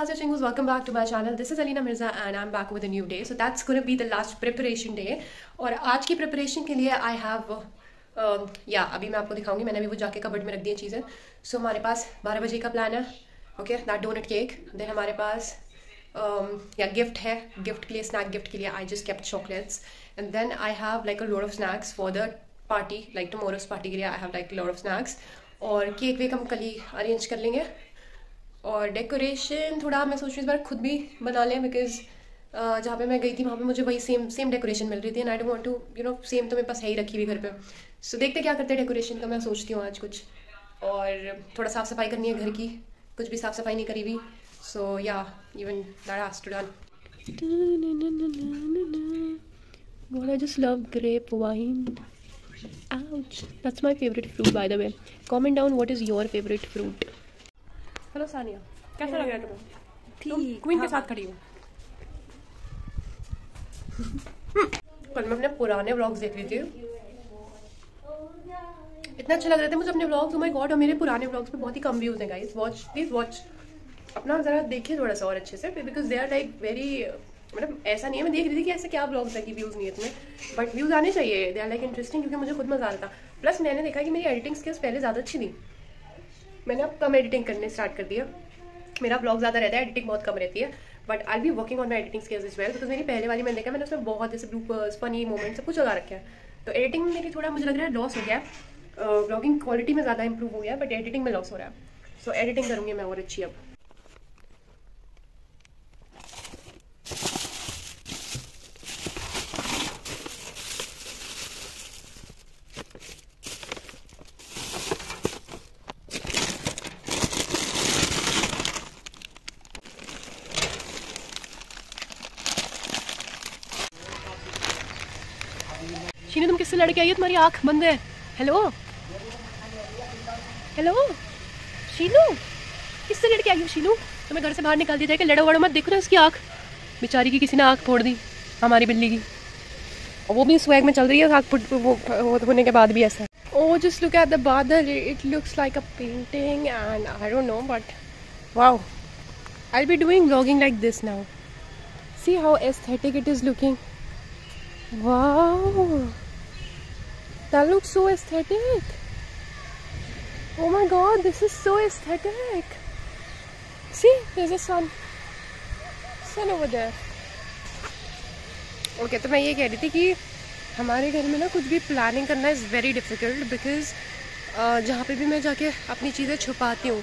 how's your chingus? Welcome back to my channel. This is Alina Mirza and I'm back with a new day. So that's going to be the last preparation day. और आज की preparation के लिए I have अभी मैं आपको दिखाऊंगी. मैंने अभी वो जाके कबर्ड में रख दी है चीज़ें. So हमारे पास 12 बजे का प्लान है. Okay, that donut cake. Then हमारे पास gift है. Gift के लिए snack gift के लिए I just kept chocolates. And then I have like a lot of snacks for the party. Like tomorrow's party के लिए I have like a lot of snacks. और cake वेक हम कल ही अरेंज कर लेंगे. और डेकोरेशन थोड़ा मैं सोच रही हूँ इस बार खुद भी बना लें बिकॉज जहाँ पे मैं गई थी वहाँ पे मुझे वही सेम डेकोरेशन मिल रही थी and I don't want to same तो मेरे पास है ही रखी हुई घर पे. सो देखते क्या करते हैं डेकोरेशन का. मैं सोचती हूँ आज कुछ और थोड़ा साफ़ सफाई करनी है घर की. कुछ भी साफ़ सफाई नहीं करी हुई. So yeah even that has to done. God, I just love grape wine. Ouch. That's my favorite fruit by the way. Comment down what is your favorite fruit. Hello Sania, कैसा लग रहा है तुम्हें? तुम क्वीन के साथ खड़ी हो. कल मैं अपने पुराने व्लॉग्स देख रही थी. इतना अच्छा लग रहा था मुझे अपने व्लॉग्स. Oh my God. और मेरे पुराने व्लॉग्स पे बहुत ही कम व्यूज हैं गाइस. Watch please watch. अपना ज़रा देखिए थोड़ा सा और अच्छे से because they are like very मतलब ऐसा नहीं है. मैं देख रही थी कि ऐसे क्या व्लॉग्स है कि व्यूज़ नहीं है इतने बट व्यूज़ आने चाहिए. दे आर लाइक इंटरेस्टिंग क्योंकि मुझे खुद मजा आ रहा था. प्लस मैंने देखा कि मेरी एडिटिंग स्किल्स पहले ज़्यादा अच्छी थी. मैंने अब कम एडिटिंग करने स्टार्ट कर दिया. मेरा ब्लॉग ज़्यादा रहता है, एडिटिंग बहुत कम रहती है. But I be working on my editing skills is well because मेरी पहले वाली मैंने देखा मैंने उसमें बहुत जैसे ब्लूपर्स फनी मोमेंट सब कुछ लगा रखे हैं. तो एडिटिंग में मेरी थोड़ा मुझे लग रहा है लॉस हो गया है. ब्लॉगिंग क्वालिटी में ज़्यादा इंप्रूव हो गया बट एडिटिंग में लॉस हो रहा है. सो एडिटिंग करूँगी मैं और अच्छी अब. शीनू तुम किससे लड़के आई हो? तुम्हारी आंख बंद है. हेलो हेलो शीनू किससे लड़के आई हो? शीनू तुम्हें घर से बाहर निकाल दिया जाएगा. लड़ो वड़ो मत. देखो ना उसकी आंख. बेचारी की किसी ने आंख फोड़ दी हमारी बिल्ली की. और वो भी स्वैग में चल रही है आंख वो होने के बाद भी ऐसा. Oh just look at the badal. It looks like a painting and I don't know but wow I will be doing vlogging like this now. See how aesthetic it is looking. Wow, that looks so aesthetic. Oh my god, this is so aesthetic. See, there's a sun over there. Okay, तो मैं ये कह रही थी कि हमारे घर में ना कुछ भी प्लानिंग करना इज़ वेरी डिफ़िकल्ट बिकॉज जहाँ पे भी मैं जाके अपनी चीज़ें छुपाती हूँ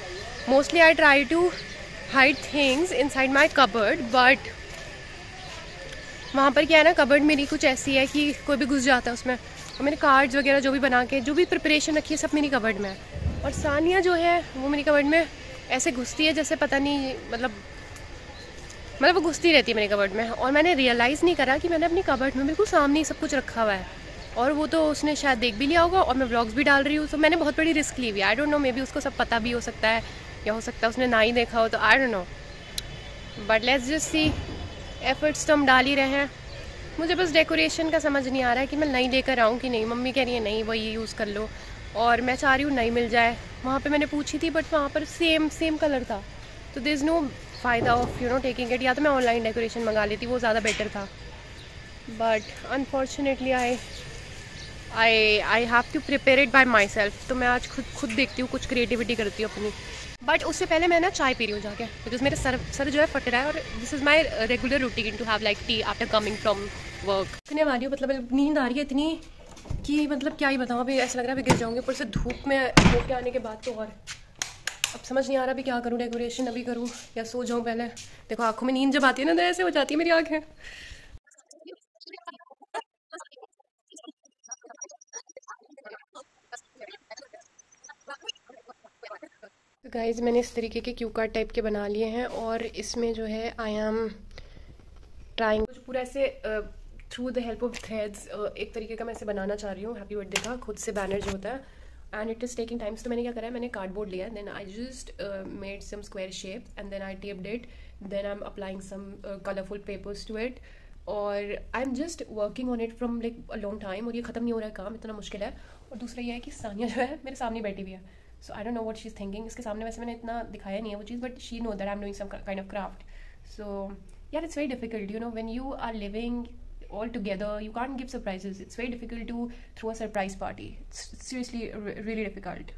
mostly I try to hide things inside my cupboard but वहाँ पर क्या है ना कबर्ड मेरी कुछ ऐसी है कि कोई भी घुस जाता है उसमें. और मेरे कार्ड्स वगैरह जो भी बना के जो भी प्रिपरेशन रखी है सब मेरी कबर्ड में है. और सानिया जो है वो मेरी कबर्ड में ऐसे घुसती है जैसे पता नहीं मतलब वो घुसती रहती है मेरी कबर्ड में. और मैंने रियलाइज़ नहीं करा कि मैंने अपनी कबर्ड में बिल्कुल सामने ही सब कुछ रखा हुआ है. और वो तो उसने शायद देख भी लिया होगा. और मैं व्लॉग्स भी डाल रही हूँ तो मैंने बहुत बड़ी रिस्क ली हुई है. आई डोंट नो मे बी उसको सब पता भी हो सकता है या हो सकता है उसने ना ही देखा हो. तो आई don't know but let's just see. Efforts तो हम डाल ही रहे हैं. मुझे बस डेकोरेशन का समझ नहीं आ रहा है कि मैं नई लेकर आऊँ कि नहीं. मम्मी कह रही है नहीं वही यूज़ कर लो और मैं चाह रही हूँ नई मिल जाए. वहाँ पे मैंने पूछी थी बट वहाँ पर सेम कलर था तो देयर इज़ नो फ़ायदा ऑफ टेकिंग इट. या तो मैं ऑनलाइन डेकोरेशन मंगा लेती वो ज़्यादा बेटर था but unfortunately I have to prepare it by myself. तो मैं आज खुद देखती हूँ कुछ क्रिएटिविटी करती हूँ अपनी. बट उससे पहले मैं ना चाय पी रही हूँ जाके बिकॉज मेरे सर जो है फट रहा है. और this is my regular routine to have like tea after coming from work. इतने आ रही हूँ मतलब नींद आ रही है इतनी कि मतलब क्या ही बताऊँ. अभी ऐसा लग रहा है अभी गिर जाऊँगी ऊपर से धूप में होके आने के बाद. तो और अब समझ नहीं आ रहा अभी क्या करूँ. डेकोरेशन अभी करूँ या सो जाऊँ पहले. देखो आँखों में नींद जब आती है ना तो ऐसे हो जाती है मेरी आँखें. तो गाइज़ मैंने इस तरीके के क्यू कार्ड टाइप के बना लिए हैं और इसमें जो है आई एम ट्राइंग कुछ पूरा ऐसे through the help of threads एक तरीके का मैं ऐसे बनाना चाह रही हूँ. हैप्पी बर्थडे का खुद से बैनर जो होता है and it is taking times. तो मैंने क्या करा है मैंने कार्डबोर्ड लिया then I just made some square shape and then I taped it. Then I am applying some colourful papers to it और I am just working on it from like a long time. और ये ख़त्म नहीं हो रहा है काम. इतना मुश्किल है. और दूसरा ये है कि सानिया जो है मेरे सामने बैठी हुई है so I don't know what she is thinking. इसके सामने वैसे मैंने इतना दिखाया नहीं है वो चीज़, but she know that I am doing some kind of craft. So यार it's very difficult, you know, when you are living all together you can't give surprises. It's very difficult to throw a surprise party. It's seriously really difficult.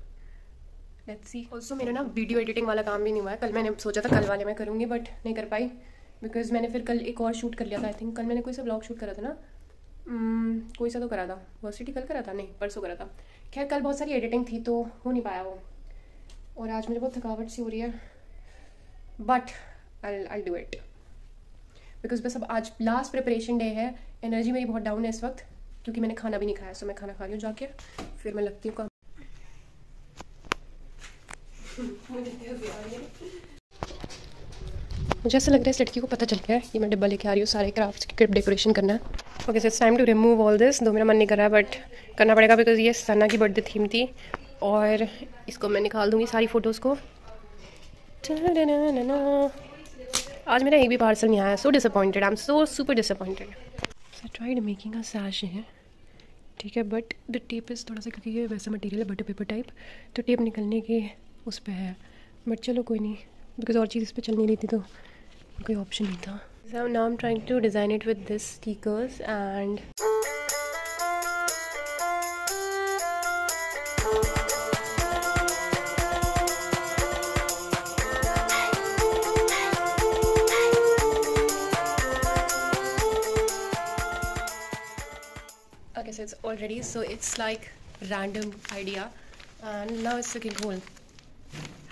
Let's see. Also मेरा ना video editing वाला काम भी नहीं हुआ है. कल मैंने सोचा था कल वाले मैं करूँगी बट नहीं कर पाई बिकॉज मैंने फिर कल एक और शूट कर लिया था. आई थिंक कल मैंने कोई सा ब्लॉग शूट करा था ना, कोई सा तो करा था. वर्सिटी कल करा था, नहीं परसों करा था. खैर कल बहुत सारी एडिटिंग थी तो हो नहीं पाया वो, और आज मुझे बहुत थकावट सी हो रही है, but I'll do it because बस अब आज लास्ट प्रिपरेशन डे है. एनर्जी मेरी बहुत डाउन है इस वक्त क्योंकि मैंने खाना भी नहीं खाया. सो मैं खाना खा रही हूँ जाके, फिर मैं लगती हूँ काम. मुझे ऐसा लग रहा है इस लड़की को पता चल गया है. ये मैं डिब्बा लेके आ रही हूँ सारे क्राफ्ट्स की डेकोरेशन करना है. Okay so it's time to remove all this. दो मेरा मन नहीं कर रहा है बट करना पड़ेगा बिकॉज ये सना की बर्थडे थीम थी और इसको मैं निकाल दूँगी सारी फ़ोटोज़ को. आज मेरा एक भी पार्सल नहीं आया. So disappointed, I am so super disappointed. So I tried making a sash है, ठीक है, बट द टेप इज़ थोड़ा सा, क्योंकि ये वैसा मटेरियल है बटर पेपर टाइप, तो टेप निकलने के उस पर है. बट चलो कोई नहीं, बिकॉज और चीज़ इस पर चल नहीं रही थी तो कोई ऑप्शन नहीं था. So now I am trying to design it with this stickers and okay, so it's all ready. So it's like random idea and now it's looking cool.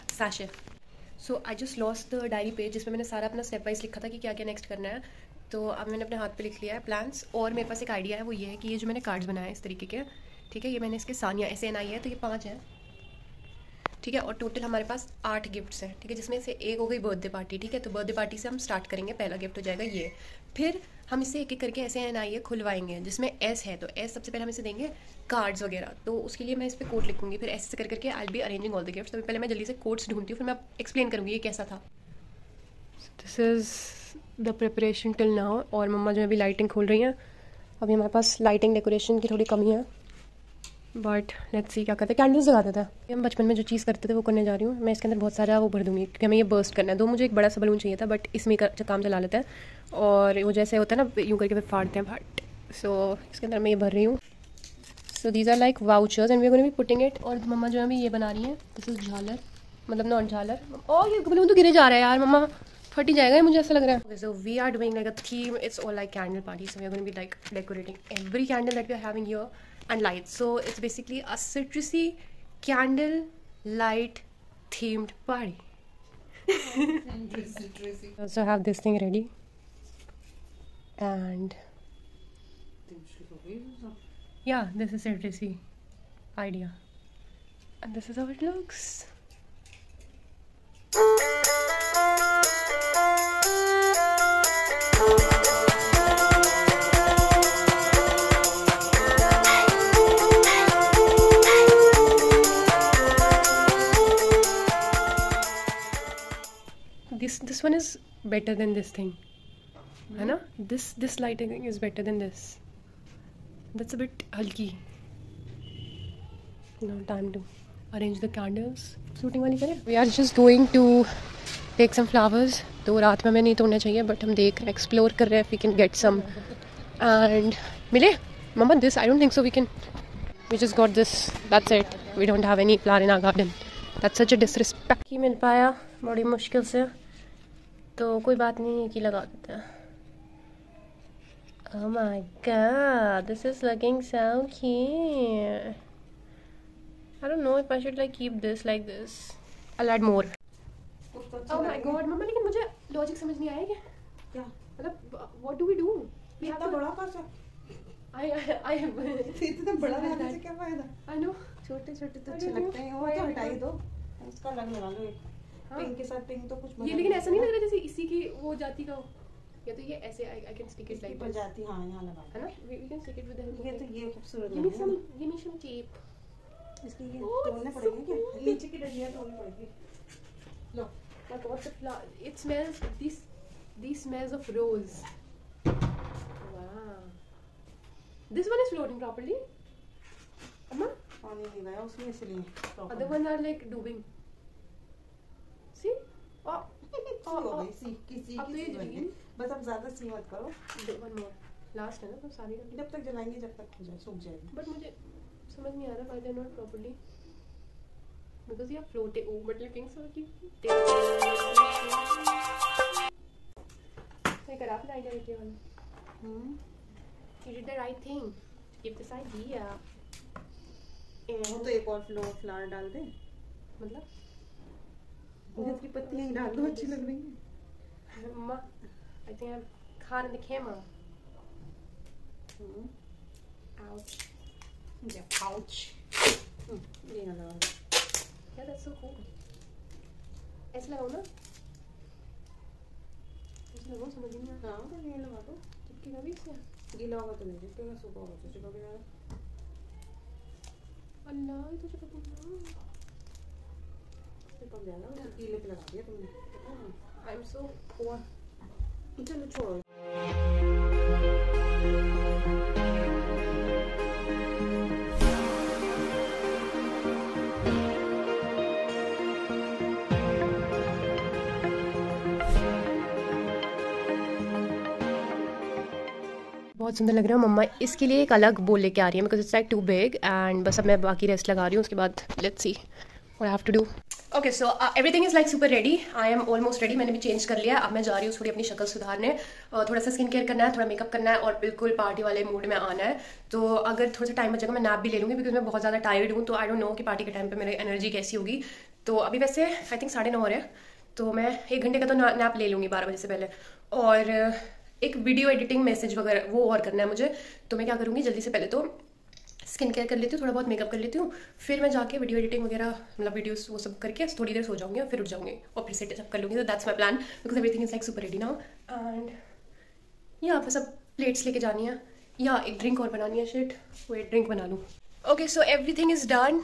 Sachet. So I just lost the diary page जिसमें मैंने सारा अपना step wise लिखा था कि क्या क्या next करना है. तो अब मैंने अपने हाथ पे लिख लिया है प्लान्स. और मेरे पास एक आइडिया है, वो ये है कि ये जो मैंने कार्ड्स बनाए हैं इस तरीके के, ठीक है, ये मैंने इसके सानिया SNI है तो ये 5 है, ठीक है, और टोटल हमारे पास 8 गिफ्ट्स हैं, ठीक है, जिसमें से एक हो गई बर्थडे पार्टी, ठीक है. तो बर्थडे पार्टी से हम स्टार्ट करेंगे. पहला गिफ्ट हो जाएगा ये. फिर हम इसे एक एक करके SNI खुलवाएंगे जिसमें S है, तो S सबसे पहले हम इसे देंगे कार्ड्स वगैरह. तो उसके लिए मैं इस पर कोट लिखूंगी, फिर ऐसे कर करके आई will B arranging all the gifts. तो पहले मैं जल्दी से कोट्स ढूंढती हूँ, फिर मैं एक्सप्लेन करूँगी ये कैसा था. This is the preparation till now. और मम्मा जो है अभी लाइटिंग खोल रही हैं. अभी हमारे पास लाइटिंग डेकोरेशन की थोड़ी कमी है बट लेट्स सी क्या करते हैं. कैंडल्स लगा देता है. हम बचपन में जो चीज़ करते थे वो करने जा रही हूँ मैं. इसके अंदर बहुत सारा वो भर दूँगी क्योंकि हमें ये बर्स्ट करना है. दो मुझे एक बड़ा सा बलून चाहिए था बट इसमें काम चला लेता है और वो जैसे होता है ना यूँ करके फिर फाड़ते हैं फट. सो इसके अंदर मैं ये भर रही हूँ. So these are like vouchers and we are going to be putting it. और मम्मा जो है अभी ये बना रही है, दिस इज झालर, मतलब नॉट झालर. और ये बलून तो गिरे जा रहा है यार मम्मा, फट ही जाएगा मुझे ऐसा लग रहा है. So we are doing like a theme. It's all like candle party. So we are going to be like decorating every candle that we are having here and lights. So it's basically a citrusy candle light themed party. Citrusy. Also have this thing ready and yeah, this is citrusy idea and this is how it looks. This one is better than this thing, है ना? This lighting is better than this. That's a bit हल्की. Now time to arrange the candles. Shooting वाली करें? We are just going to take some flowers. तो रात में हमें नहीं तोड़ना चाहिए बट हम देख रहे हैं, एक्सप्लोर कर रहे हैं if we can get some. And मिले? Mama, this I don't think so. We just got this. That's it. We don't have any flower in our garden. That's such a disrespect. की मिल पाया बड़ी मुश्किल से, तो कोई बात नहीं कि लगा देते हैं. Oh my god, this is looking so cute. I don't know if I should like keep this like this. I'll add more. Oh my god, मम्मा लेकिन मुझे लॉजिक समझ नहीं आया क्या मतलब what do we do? इतना बड़ा पैसा I इतना बड़ा रहने से क्या फायदा. I know. छोटे छोटे तो अच्छे लगते हैं, वो तो हटा ही दो, उसका रंग लगा लो एक. पिंक के साथ पिंक तो कुछ ये लेकिन ऐसा नहीं लग रहा जैसे इसी की वो जाती का हो, या तो ये ऐसे I can stick it like पर जाती. हाँ यहाँ लगा है ना, we can stick it with the help of ये तो ये खूबसूरत give me some tape. इसके ये तोड़ने पड़ेंगे क्या? नीचे की डंडियाँ तोड़नी पड़ेगी. लो. But what's the flower? It smells these smells of rose. Wow. This one is floating properly. Amma? पानी नहीं गया उसमें इसलिए Other ones are like doing. See? Oh, हो गई सी किसी अब तो ये की बन गई। green। बस अब ज्यादा सी मत करो, one more. Last है ना, तो सारी डाल। जब तक जलाएंगे जब तक हो जाए सूख जाएगी। But मुझे समझ नहीं आ रहा why they're not properly. Because you are floating. Oh, but looking so cute. So you got an idea with you. You did the right thing. Give this idea. वो तो एक और फ्लावर डाल दे, मतलब जिसकी पत्तियां ही डाल दो, अच्छी लग रही है। Mama, I think I'm caught in the camera. Ouch. Ouch. ये ना लगा। Yeah, that's so cool. ऐसे लगाओ ना, ऐसे लगाओ, समझ नहीं आ रहा। हाँ तो ये लगा दो, चिपकेगा भी इससे। गीला होगा तो नहीं चिपकेगा, सूखा होगा तो चिपकेगा। अल्लाह, ये तो चिपकेगा। चिपक जाएगा, तो गीले पे लगा दिया तुमने। I'm so poor. चलो छोड़ो। बहुत सुंदर लग रहा है। मम्मा इसके लिए एक अलग बोल लेके आ रही है because it's like too big and बस अब मैं बाकी रेस्ट लगा रही हूँ, उसके बाद let's see what I have to do. Okay so everything is like super ready, I am almost ready, मैंने भी चेंज कर लिया। अब मैं जा रही हूँ थोड़ी अपनी शक्ल सुधारने, थोड़ा सा स्किन केयर करना है, थोड़ा मेकअप करना है और बिल्कुल पार्टी वाले मूड में आना है। तो अगर थोड़ा सा टाइम बचेगा मैं नैप भी ले लूँगी बिकॉज मैं बहुत ज़्यादा टायर्ड हूँ, तो आई डोंट नो कि पार्टी के टाइम पर मेरी एनर्जी कैसी होगी। तो अभी वैसे आई थिंक 9:30 हो रहे हैं, तो मैं 1 घंटे का तो नैप ले लूँगी 12 बजे से पहले। और एक वीडियो एडिटिंग मैसेज वगैरह वो और करना है मुझे, तो मैं क्या करूँगी जल्दी से पहले तो स्किन केयर कर लेती हूँ, थोड़ा बहुत मेकअप कर लेती हूँ, फिर मैं जाके वीडियो एडिटिंग वगैरह मतलब वीडियोस वो सब करके थोड़ी देर सो जाऊँगी और फिर उठ जाऊँगी और फिर से टचअप कर लूँगी। तो that's my plan because everything is like super ready now. And या बस अब प्लेट्स लेके जानी है या एक ड्रिंक और बनानी है। शिट, वो एक ड्रिंक बना लूँ। Okay, so everything is done.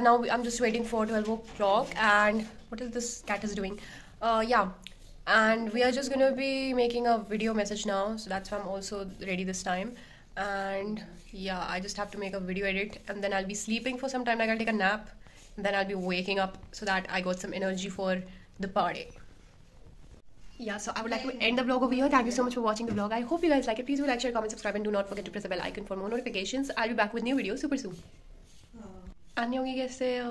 Now I'm just waiting for 12 o'clock. And what is this cat is doing? Yeah. And we are just going to be making a video message now. So that's why I'm also ready this time. And yeah, I just have to make a video edit. And then I'll be sleeping for some time. Like I'll take a nap. And then I'll be waking up so that I got some energy for the party. Yeah, so I would like to end the vlog over here. Thank you so much for watching the vlog. I hope you guys like it. Please do like, share, comment, subscribe, and do not forget to press the bell icon for more notifications. I'll be back with new videos super soon. 안녕히 계세요.